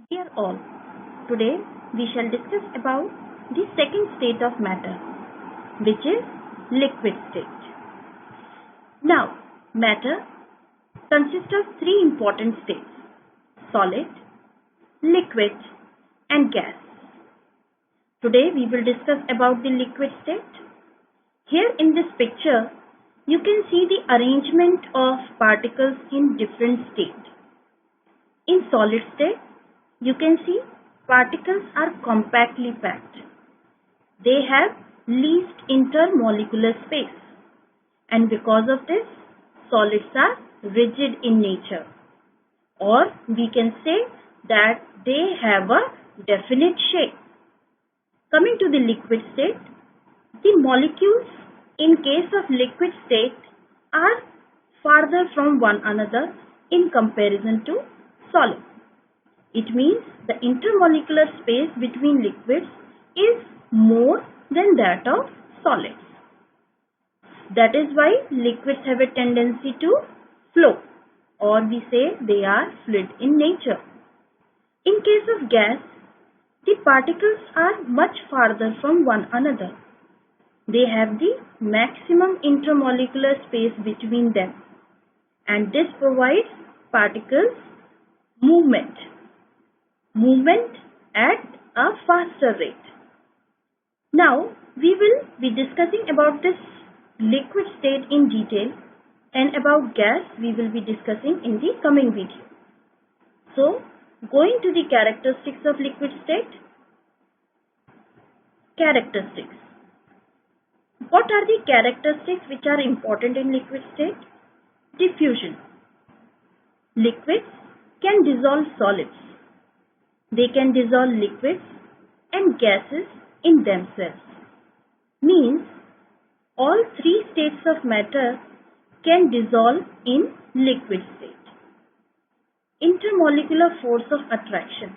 Dear all, today we shall discuss about the second state of matter, which is liquid state. Now, matter consists of three important states: solid, liquid, and gas. Today we will discuss about the liquid state. Here in this picture, you can see the arrangement of particles in different states. In solid state, you can see particles are compactly packed. They have least intermolecular space, and because of this, solids are rigid in nature, or we can say that they have a definite shape. Coming to the liquid state, the molecules in case of liquid state are farther from one another in comparison to solid. It means the intermolecular space between liquids is more than that of solids. That is why liquids have a tendency to flow, or we say they are fluid in nature. In case of gas, the particles are much farther from one another. They have the maximum intermolecular space between them, and this provides particles movement at a faster rate. Now we will be discussing about this liquid state in detail, and about gas we will be discussing in the coming video. So, going to the characteristics of liquid state. Characteristics. What are the characteristics which are important in liquid state? Diffusion. Liquids can dissolve solids. They can dissolve liquids and gases in themselves. Means all three states of matter can dissolve in liquid state. Intermolecular force of attraction,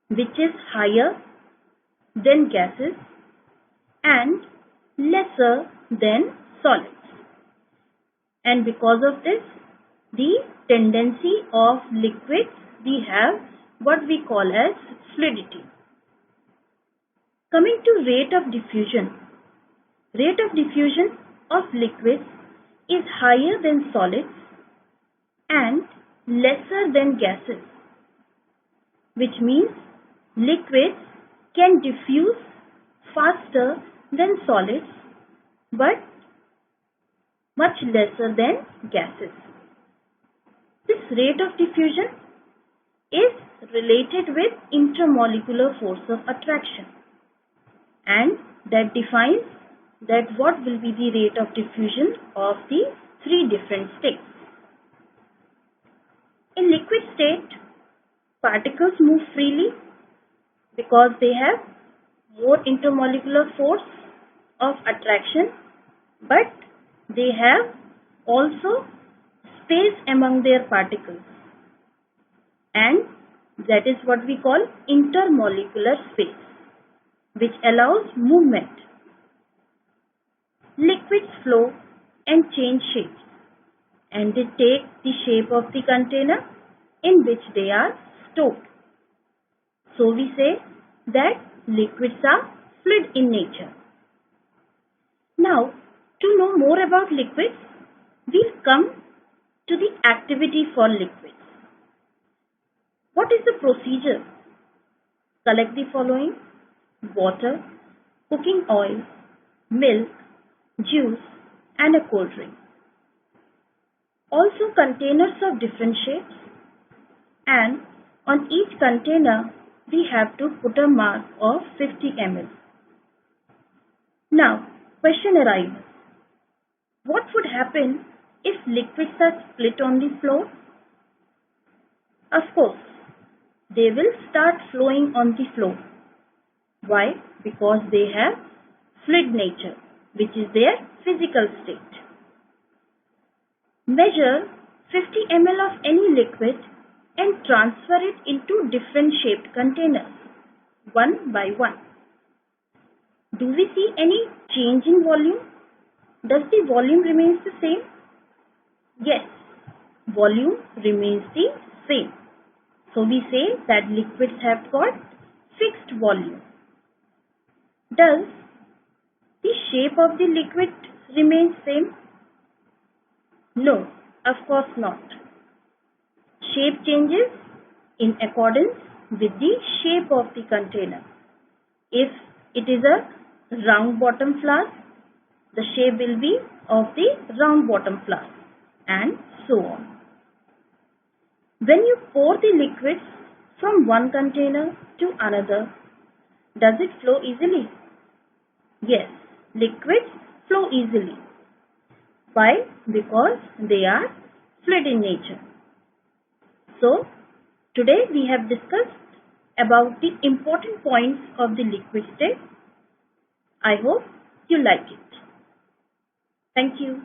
which is higher than gases and lesser than solids. And because of this, the tendency of liquids, we have what we call as fluidity. Coming to rate of diffusion. Rate of diffusion of liquids is higher than solids and lesser than gases, which means liquids can diffuse faster than solids but much lesser than gases. This rate of diffusion is related with intermolecular force of attraction, and that defines that what will be the rate of diffusion of the three different states. In liquid state, particles move freely because they have more intermolecular force of attraction, but they have also space among their particles, and that is what we call intermolecular space, which allows movement. Liquids flow and change shapes, and they take the shape of the container in which they are stored. So we say that liquids are fluid in nature. Now, to know more about liquids, we'll come to the activity for liquids. What is the procedure? Collect the following: water, cooking oil, milk, juice, and a cold drink. Also containers of different shapes, and on each container we have to put a mark of 50 ml. Now, question arises: what would happen if liquids are split on the floor? Of course, they will start flowing on the floor. Why? Because they have fluid nature, which is their physical state. Measure 50 ml of any liquid and transfer it into different shaped containers, one by one. Do we see any change in volume? Does the volume remains the same? Yes, volume remains the same. So we say that liquids have got fixed volume. Does the shape of the liquid remain same? No, of course not. Shape changes in accordance with the shape of the container. If it is a round bottom flask, the shape will be of the round bottom flask, and so on. When you pour the liquids from one container to another, does it flow easily? Yes, liquids flow easily. Why? Because they are fluid in nature. So, today we have discussed about the important points of the liquid state. I hope you like it. Thank you.